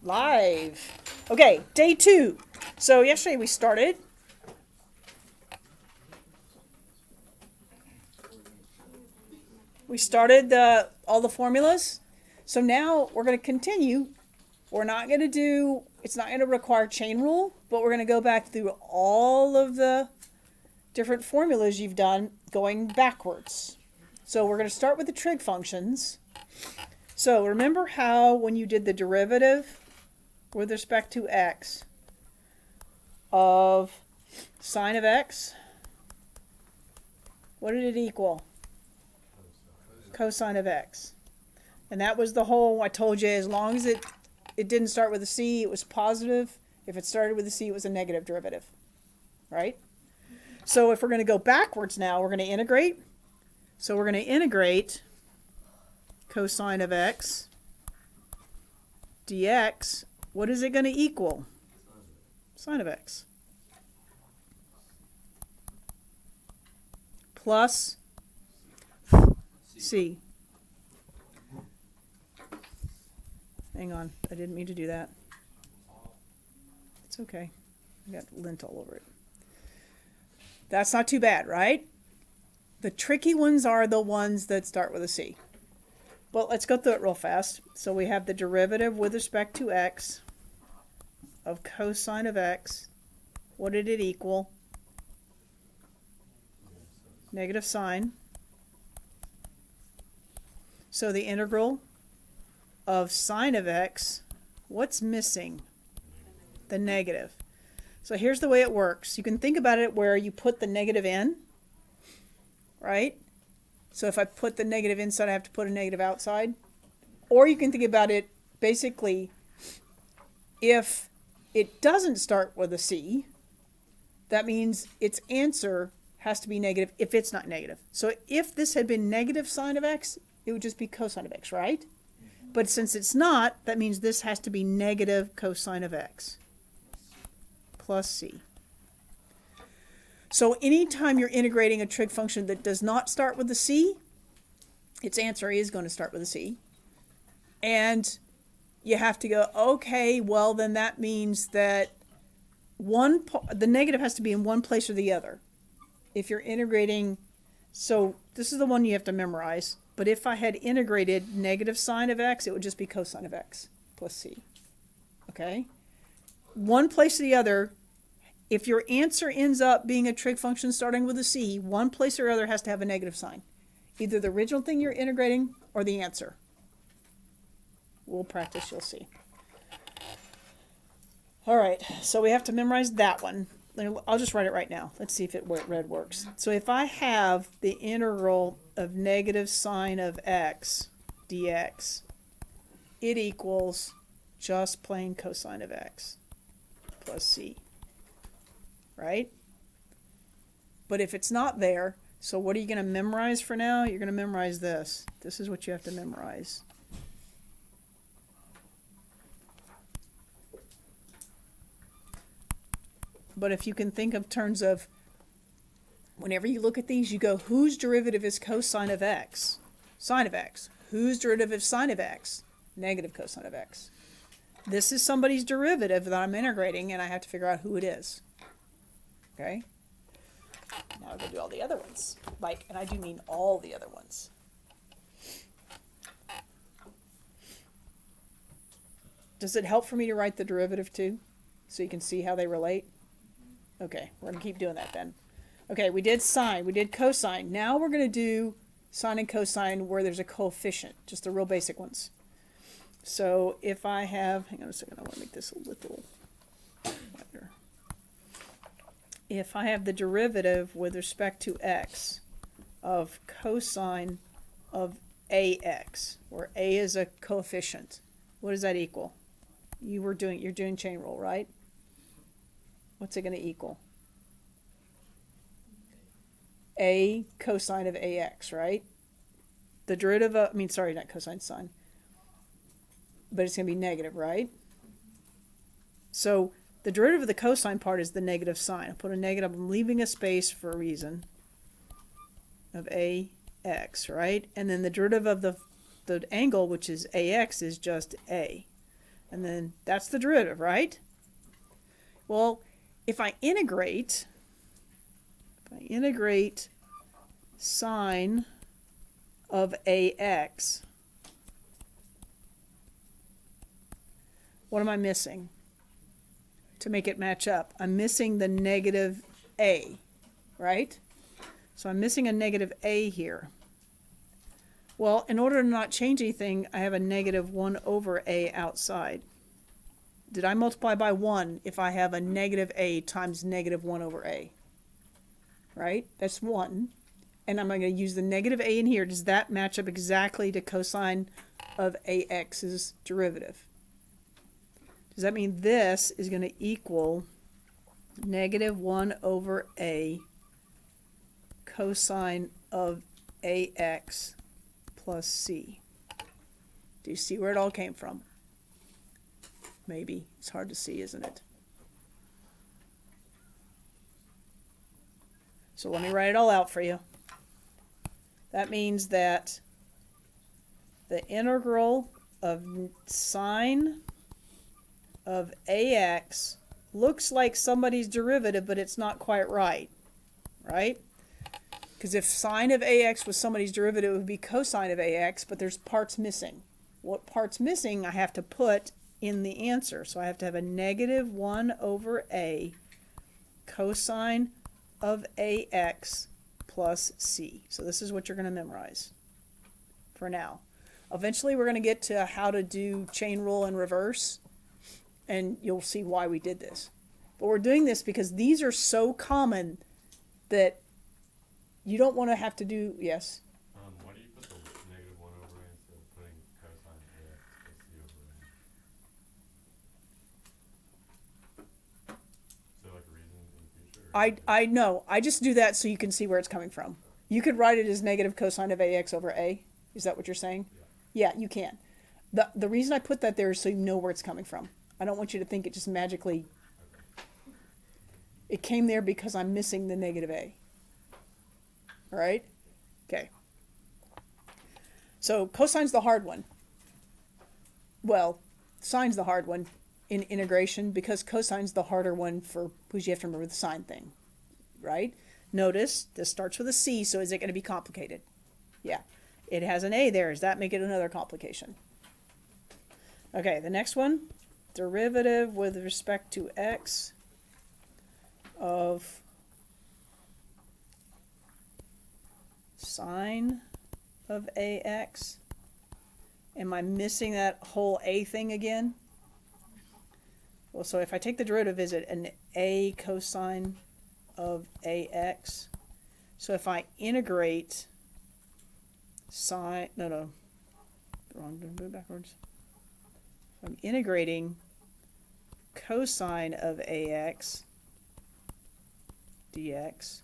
Live. Okay, day 2. So yesterday we started. We started all the formulas. So now we're going to continue. We're not going to do, it's not going to require chain rule, but we're going to go back through all of the different formulas you've done going backwards. So we're going to start with the trig functions. So remember how when you did the derivative with respect to x of sine of x, what did it equal? Cosine of x. And that was the whole, I told you, as long as it didn't start with a c, it was positive. If it started with a c, it was a negative derivative, right? So if we're going to go backwards now, we're going to integrate. So we're going to integrate cosine of x dx. What is it going to equal? Sine of x. Plus c. Hang on, I didn't mean to do that. It's okay. I got lint all over it. That's not too bad, right? The tricky ones are the ones that start with a c. But let's go through it real fast. So we have the derivative with respect to x of cosine of x. What did it equal? Negative sine. So the integral of sine of x, what's missing? The negative. So here's the way it works. You can think about it where you put the negative in, right? So if I put the negative inside, I have to put a negative outside. Or you can think about it basically, if it doesn't start with a c, that means its answer has to be negative if it's not negative. So if this had been negative sine of x, it would just be cosine of x, right? But since it's not, that means this has to be negative cosine of x plus c. So anytime you're integrating a trig function that does not start with a c, its answer is going to start with a c. And you have to go, okay, well then that means that the negative has to be in one place or the other. If you're integrating, so this is the one you have to memorize. But if I had integrated negative sine of x, it would just be cosine of x plus c. Okay? One place or the other, if your answer ends up being a trig function starting with a c, one place or other has to have a negative sign. Either the original thing you're integrating or the answer. We'll practice, you'll see. All right, so we have to memorize that one. I'll just write it right now. Let's see if it red works. So if I have the integral of negative sine of x dx, it equals just plain cosine of x plus c, right? But if it's not there, so what are you going to memorize for now? You're going to memorize this. This is what you have to memorize. But if you can think of terms of, whenever you look at these, you go, whose derivative is cosine of x? Sine of x. Whose derivative is sine of x? Negative cosine of x. This is somebody's derivative that I'm integrating, and I have to figure out who it is. Okay? Now I'll go do all the other ones. And I do mean all the other ones. Does it help for me to write the derivative too? So you can see how they relate? Okay, we're going to keep doing that then. Okay, we did sine, we did cosine. Now we're going to do sine and cosine where there's a coefficient, just the real basic ones. So if I have, hang on a second, I want to make this a little wider. If I have the derivative with respect to x of cosine of ax, where a is a coefficient, what does that equal? You're doing chain rule, right? What's it going to equal? A cosine of ax, right? The derivative of, not cosine, sine. But it's going to be negative, right? So the derivative of the cosine part is the negative sign. I put a negative, I'm leaving a space for a reason, of ax, right? And then the derivative of the angle, which is ax, is just a. And then that's the derivative, right? Well, if I integrate sine of ax, what am I missing to make it match up? I'm missing the negative a, right? So I'm missing a negative a here. Well, in order to not change anything, I have a negative 1 over a outside. Did I multiply by 1 if I have a negative a times negative 1 over a? Right? That's 1. And I'm going to use the negative a in here. Does that match up exactly to cosine of ax's derivative? Does that mean this is going to equal negative 1 over a cosine of ax plus c? Do you see where it all came from? Maybe. It's hard to see, isn't it? So let me write it all out for you. That means that the integral of sine of ax looks like somebody's derivative, but it's not quite right, right? Because if sine of ax was somebody's derivative, it would be cosine of ax, but there's parts missing. What part's missing I have to put in the answer. So I have to have a negative 1 over a cosine of ax plus c. So this is what you're going to memorize for now. Eventually we're going to get to how to do chain rule in reverse, and you'll see why we did this. But we're doing this because these are so common that you don't want to have to do, yes? Why do you put the negative 1 over a instead of putting cosine of ax plus c over a? Is there like a reason in the future? I know. I just do that so you can see where it's coming from. You could write it as negative cosine of ax over a. Is that what you're saying? Yeah, you can. The reason I put that there is so you know where it's coming from. I don't want you to think it just magically... It came there because I'm missing the negative a. All right? Okay. So cosine's the hard one. Well, sine's the hard one in integration because cosine's the harder one because you have to remember the sine thing, right? Notice this starts with a c, so is it going to be complicated? Yeah. It has an a there. Does that make it another complication? Okay, the next one, derivative with respect to x of sine of ax. Am I missing that whole a thing again? Well, so if I take the derivative, is it an a cosine of ax? So if I integrate sine, wrong, do it backwards. I'm integrating cosine of ax dx,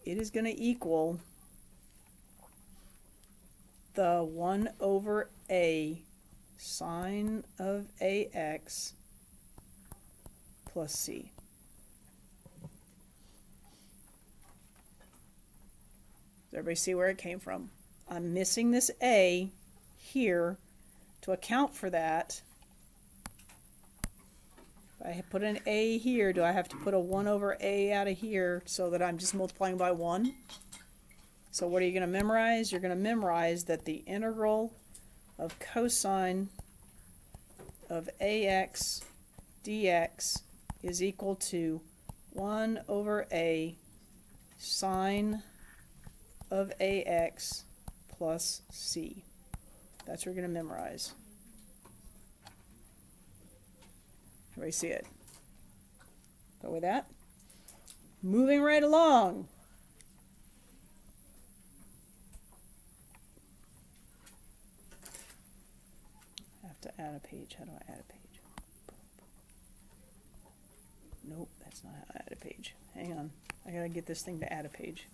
it is going to equal the 1 over a sine of ax plus c. Does everybody see where it came from? I'm missing this a here. To account for that, if I put an a here, do I have to put a 1 over a out of here so that I'm just multiplying by 1? So what are you going to memorize? You're going to memorize that the integral of cosine of ax dx is equal to 1 over a sine of ax plus c. That's what you're going to memorize. Everybody see it? Go with that. Moving right along. I have to add a page. How do I add a page? Nope, that's not how I add a page. Hang on. I got to get this thing to add a page.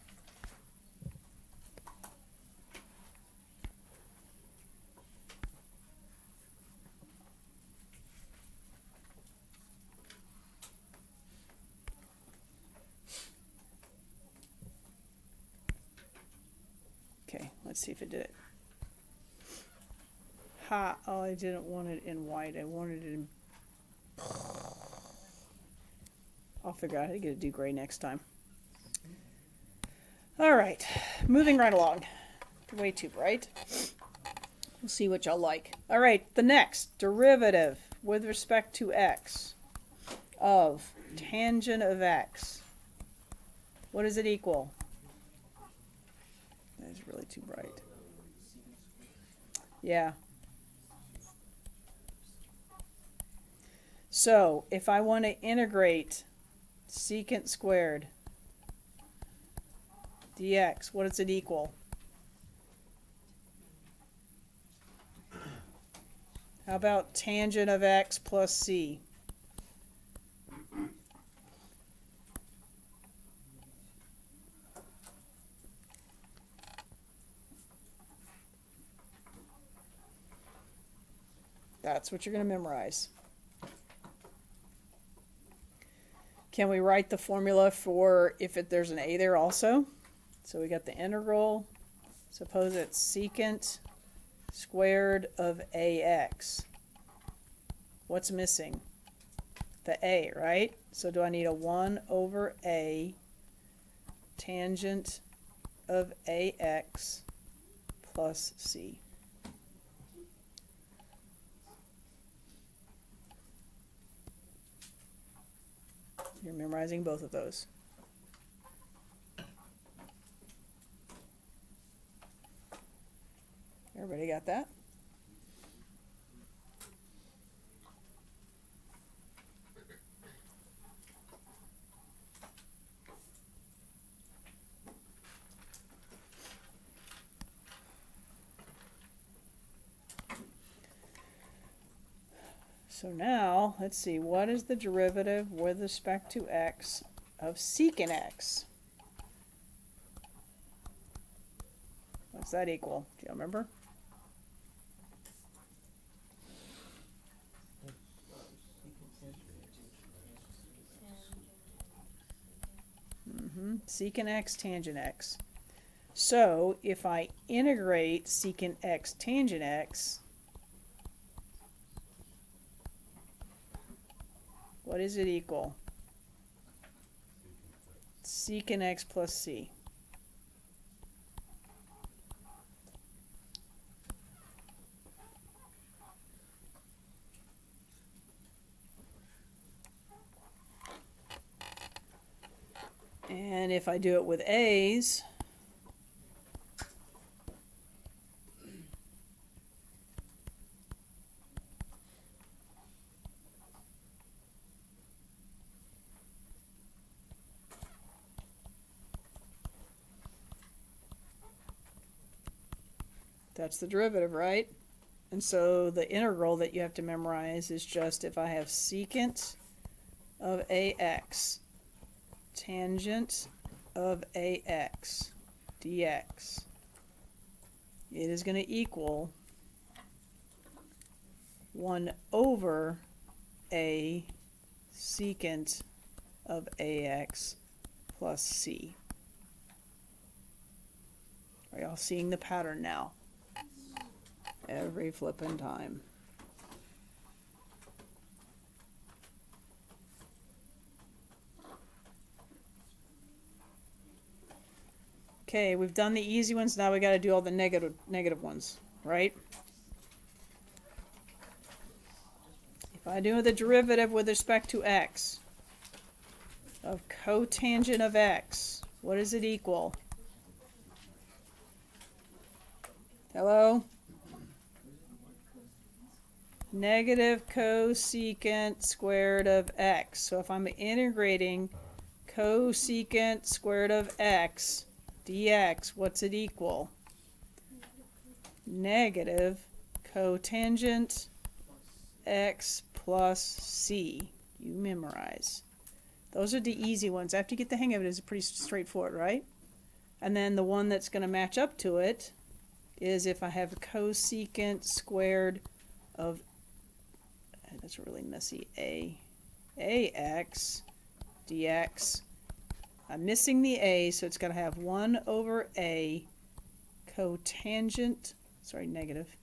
Okay, let's see if it did it. Ha, oh, I didn't want it in white. I wanted it in... I'll figure out how to get it to do gray next time. All right, moving right along. Way too bright. We'll see what y'all like. All right, the next derivative with respect to x of tangent of x. What does it equal? That's really too bright. Yeah. So if I want to integrate secant squared dx, what does it equal? How about tangent of x plus c? That's what you're going to memorize. Can we write the formula for if there's an a there also? So we got the integral. Suppose it's secant squared of ax. What's missing? The a, right? So do I need a 1 over a tangent of ax plus c? You're memorizing both of those. Everybody got that? So now, let's see, what is the derivative with respect to x of secant x? What's that equal? Do you remember? Secant x, tangent x. So if I integrate secant x, tangent x, what does it equal? Secant x plus c. And if I do it with a's, that's the derivative, right? And so the integral that you have to memorize is just if I have secant of ax, tangent of ax dx, it is going to equal 1 over a secant of ax plus c. Are y'all seeing the pattern now? Every flippin' time. Okay, we've done the easy ones. Now we got to do all the negative ones, right? If I do the derivative with respect to x of cotangent of x, what does it equal? Hello? Negative cosecant squared of x. So if I'm integrating cosecant squared of x dx, what's it equal? Negative cotangent x plus c. You memorize. Those are the easy ones. After you get the hang of it, it's pretty straightforward, right? And then the one that's going to match up to it is if I have cosecant squared of, that's really messy, ax dx. I'm missing the a, so it's going to have 1 over a cotangent, sorry, negative,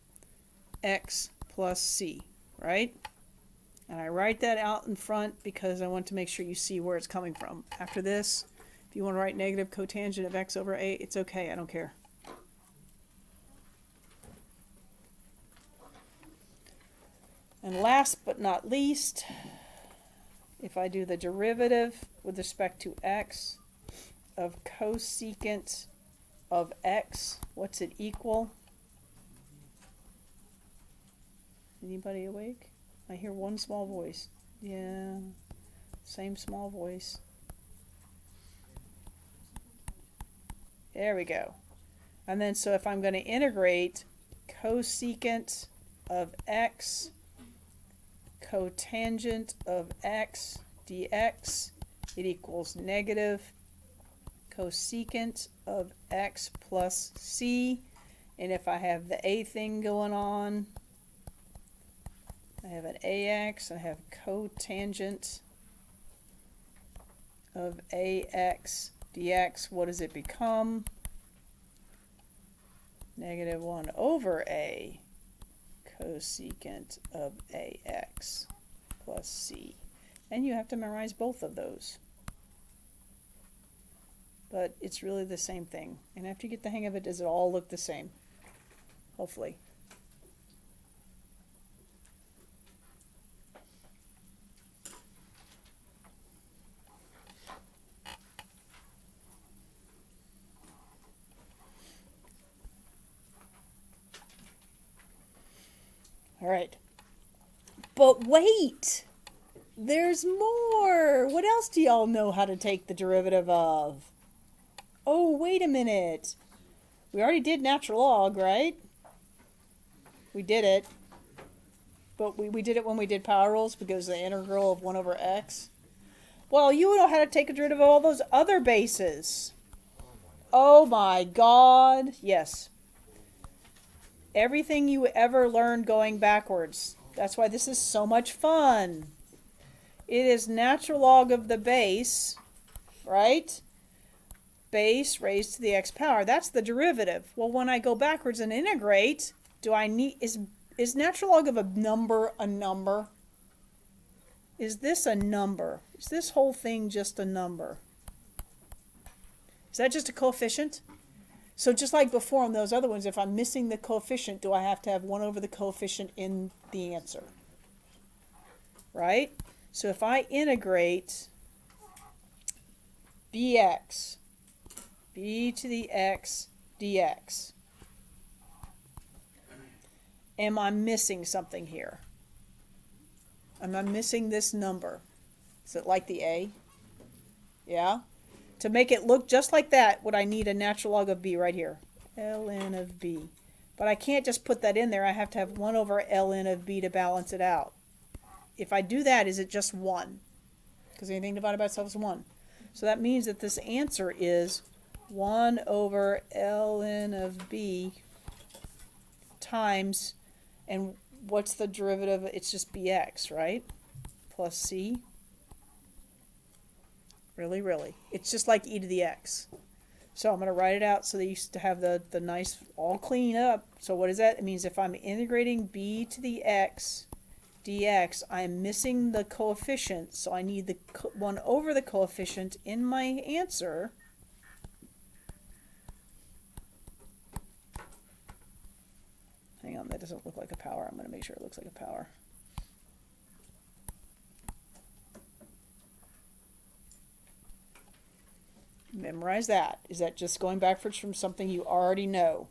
x plus c, right? And I write that out in front because I want to make sure you see where it's coming from. After this, if you want to write negative cotangent of x over a, it's okay, I don't care. And last but not least, if I do the derivative with respect to x of cosecant of x, what's it equal? Anybody awake? I hear one small voice. Yeah, same small voice. There we go. And then so if I'm going to integrate cosecant of x, cotangent of x dx, it equals negative cosecant of x plus c. And if I have the a thing going on, I have an ax, I have cotangent of ax dx. What does it become? Negative 1 over a cosecant of ax plus c. And you have to memorize both of those. But it's really the same thing. And after you get the hang of it, does it all look the same? Hopefully. All right. But wait! There's more! What else do y'all know how to take the derivative of? Oh, wait a minute. We already did natural log, right? We did it. But we did it when we did power rules because the integral of 1 over x. Well, you know how to take a derivative of all those other bases. Oh my God. Yes. Everything you ever learned going backwards. That's why this is so much fun. It is natural log of the base, right? Base raised to the x power. That's the derivative. Well, when I go backwards and integrate, do I need, is natural log of a number a number? Is this a number? Is this whole thing just a number? Is that just a coefficient? So just like before on those other ones, if I'm missing the coefficient, do I have to have 1 over the coefficient in the answer? Right? So if I integrate bx, b to the x dx, am I missing something here? Am I missing this number? Is it like the a? Yeah? To make it look just like that, would I need a natural log of b right here? ln of b. But I can't just put that in there. I have to have 1 over ln of b to balance it out. If I do that, is it just 1? Because anything divided by itself is 1. So that means that this answer is 1 over ln of b times, and what's the derivative? It's just bx, right? Plus c. Really, really. It's just like e to the x. So I'm going to write it out so that you have the nice all clean up. So what is that? It means if I'm integrating b to the x dx, I'm missing the coefficient. So I need the 1 over the coefficient in my answer. Hang on, that doesn't look like a power. I'm going to make sure it looks like a power. Memorize that. Is that just going backwards from something you already know?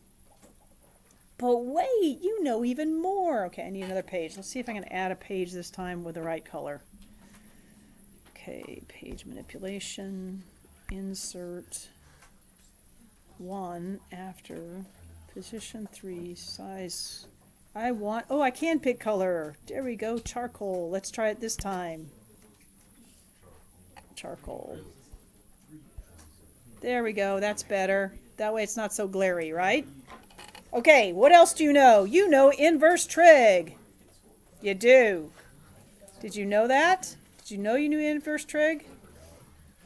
But wait, you know even more. Okay, I need another page. Let's see if I can add a page this time with the right color. Okay, page manipulation, insert 1 after position 3, size. I can pick color. There we go, charcoal. Let's try it this time. Charcoal. There we go, that's better. That way it's not so glary, right? Okay, what else do you know? You know inverse trig. You do. Did you know that? Did you know you knew inverse trig?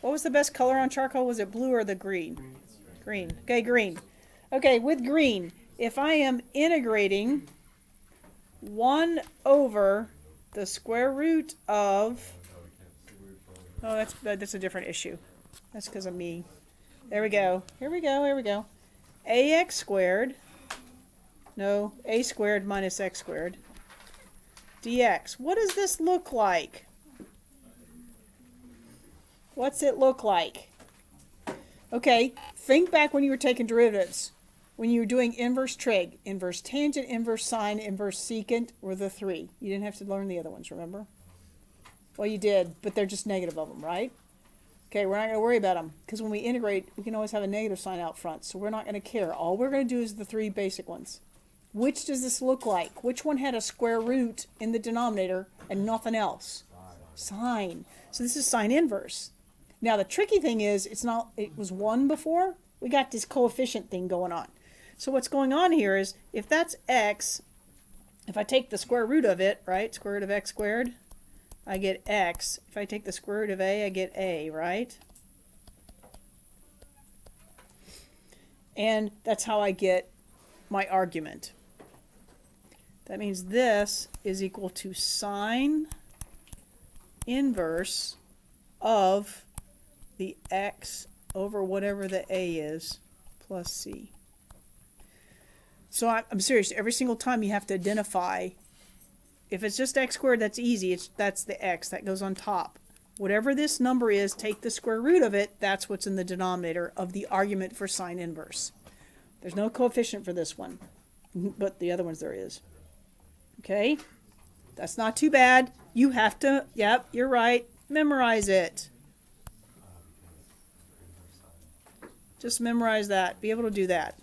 What was the best color on charcoal? Was it blue or the green? Green. Okay, green. Okay, with green, if I am integrating 1 over the square root of, oh, that's a different issue. That's because of me. There we go. Here we go. Here we go. Ax squared. No, a squared minus x squared. Dx. What does this look like? What's it look like? Okay, think back when you were taking derivatives. When you were doing inverse trig, inverse tangent, inverse sine, inverse secant were the three. You didn't have to learn the other ones, remember? Well, you did, but they're just negative of them, right? Okay, we're not going to worry about them, because when we integrate, we can always have a negative sign out front, so we're not going to care. All we're going to do is the three basic ones. Which does this look like? Which one had a square root in the denominator and nothing else? Sine. So this is sine inverse. Now the tricky thing is, it was 1 before. We got this coefficient thing going on. So what's going on here is, if that's x, if I take the square root of it, right, square root of x squared, I get x. If I take the square root of a, I get a, right? And that's how I get my argument. That means this is equal to sine inverse of the x over whatever the a is plus c. So I'm serious. Every single time you have to identify, if it's just x squared, that's easy. That's the x. That goes on top. Whatever this number is, take the square root of it. That's what's in the denominator of the argument for sine inverse. There's no coefficient for this one, but the other ones there is. Okay? That's not too bad. You have to, yep, you're right, memorize it. Just memorize that. Be able to do that.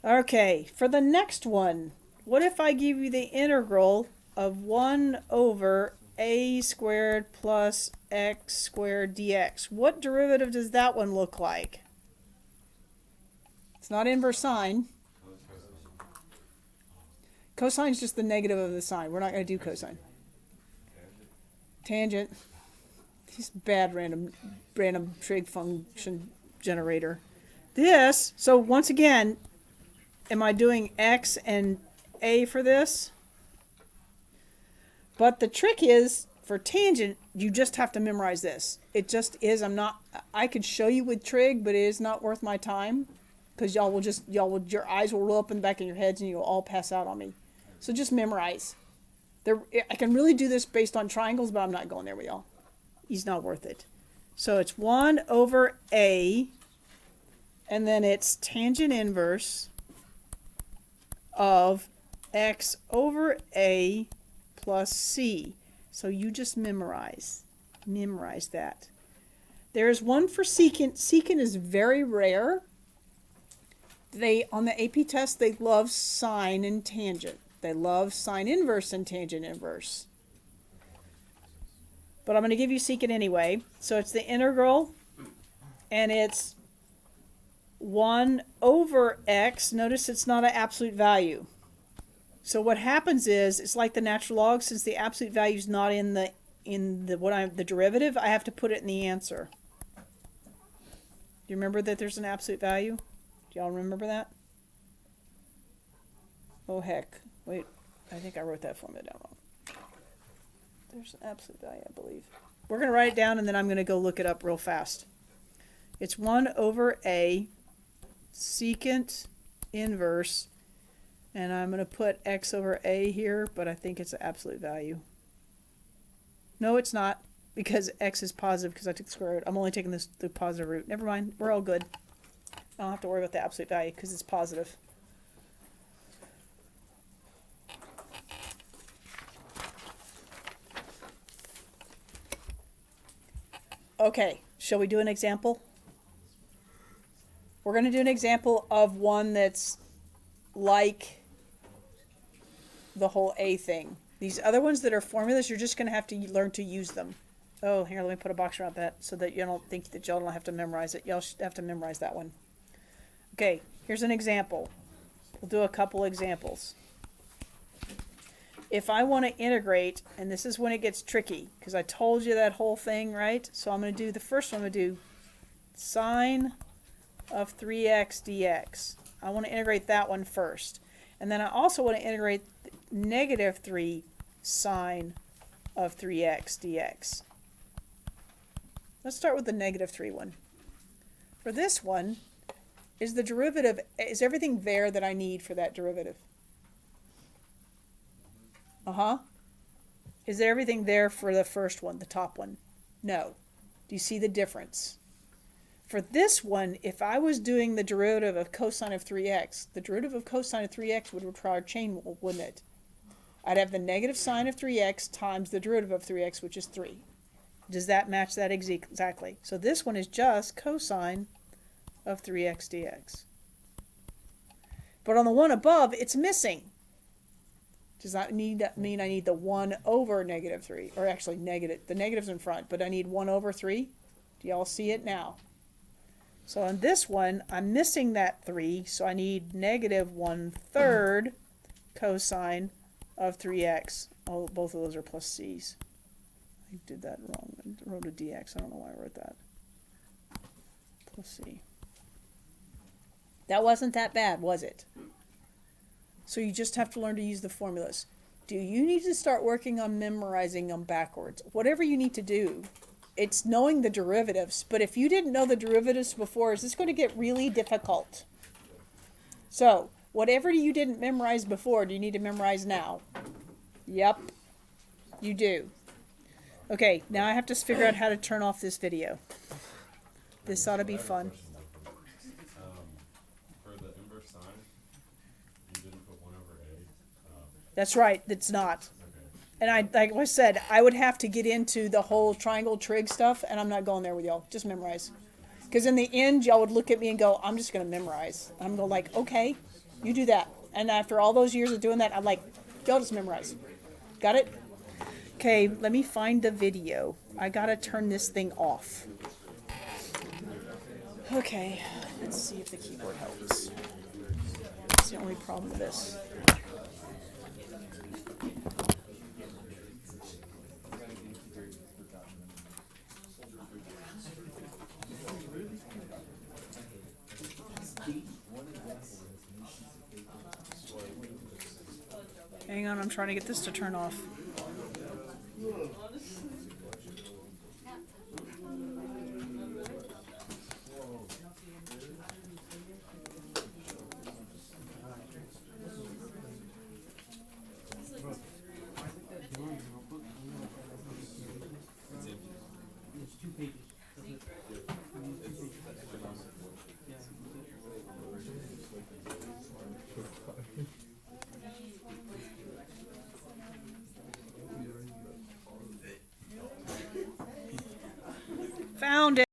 Okay, for the next one, what if I give you the integral of 1 over a squared plus x squared dx? What derivative does that one look like? It's not inverse sine. Cosine is just the negative of the sine. We're not going to do cosine. Tangent. He's bad random trig function generator. This, so once again, am I doing x and a for this? But the trick is, for tangent, you just have to memorize this. It just is. I could show you with trig, but it is not worth my time, because your eyes will roll up in the back of your heads and you'll all pass out on me. So just memorize. I can really do this based on triangles, but I'm not going there with y'all. He's not worth it. So it's 1 over a, and then it's tangent inverse of x over a plus c. So you just memorize that. There's one for secant. Secant is very rare. On the AP test, they love sine and tangent. They love sine inverse and tangent inverse. But I'm going to give you secant anyway. So it's the integral, and it's 1 over x. Notice it's not an absolute value. So what happens is, it's like the natural log. Since the absolute value is not in the derivative, I have to put it in the answer. Do you remember that there's an absolute value? Do y'all remember that? Oh heck. Wait, I think I wrote that formula down wrong. There's an absolute value, I believe. We're going to write it down, and then I'm going to go look it up real fast. It's 1 over a secant inverse, and I'm going to put x over a here, but I think it's an absolute value. No, it's not, because x is positive because I took the square root. I'm only taking the positive root. Never mind, we're all good. I don't have to worry about the absolute value because it's positive. Okay, shall we do an example? We're going to do an example of one that's like the whole A thing. These other ones that are formulas, you're just going to have to learn to use them. Oh, here, let me put a box around that so that you don't think that y'all don't have to memorize it. Y'all should have to memorize that one. Okay, here's an example. We'll do a couple examples. If I want to integrate, and this is when it gets tricky, because I told you that whole thing, right? So I'm going to do the first one. I'm going to do sine of 3x dx. I want to integrate that one first. And then I also want to integrate negative 3 sine of 3x dx. Let's start with the negative 3 one. For this one, is the derivative, is everything there that I need for that derivative? Is there everything there for the first one, the top one? No. Do you see the difference? For this one, if I was doing the derivative of cosine of 3x, the derivative of cosine of 3x would require chain rule, wouldn't it? I'd have the negative sine of 3x times the derivative of 3x, which is 3. Does that match that exactly? So this one is just cosine of 3x dx. But on the one above, it's missing. Does that mean I need the 1 over negative 3? Or actually, the negative's in front, but I need 1 over 3? Do y'all see it now? So on this one, I'm missing that 3, so I need negative 1/3 cosine of 3x. Oh, both of those are plus c's. I did that wrong. I wrote a dx. I don't know why I wrote that. Plus c. That wasn't that bad, was it? So you just have to learn to use the formulas. Do you need to start working on memorizing them backwards? Whatever you need to do, it's knowing the derivatives. But if you didn't know the derivatives before, is this going to get really difficult? So, whatever you didn't memorize before, do you need to memorize now? Yep, you do. Okay, now I have to figure out how to turn off this video. This ought to be fun. For the inverse sine, you didn't put 1 over a. That's right, it's not. Okay. And like I said, I would have to get into the whole triangle trig stuff, and I'm not going there with y'all. Just memorize. Because in the end, y'all would look at me and go, I'm just going to memorize. I'm going like, okay, you do that. And after all those years of doing that, I'm like, y'all just memorize. Got it? Okay, let me find the video. I got to turn this thing off. Okay, let's see if the keyboard helps. That's the only problem with this. Hang on, I'm trying to get this to turn off. Found it.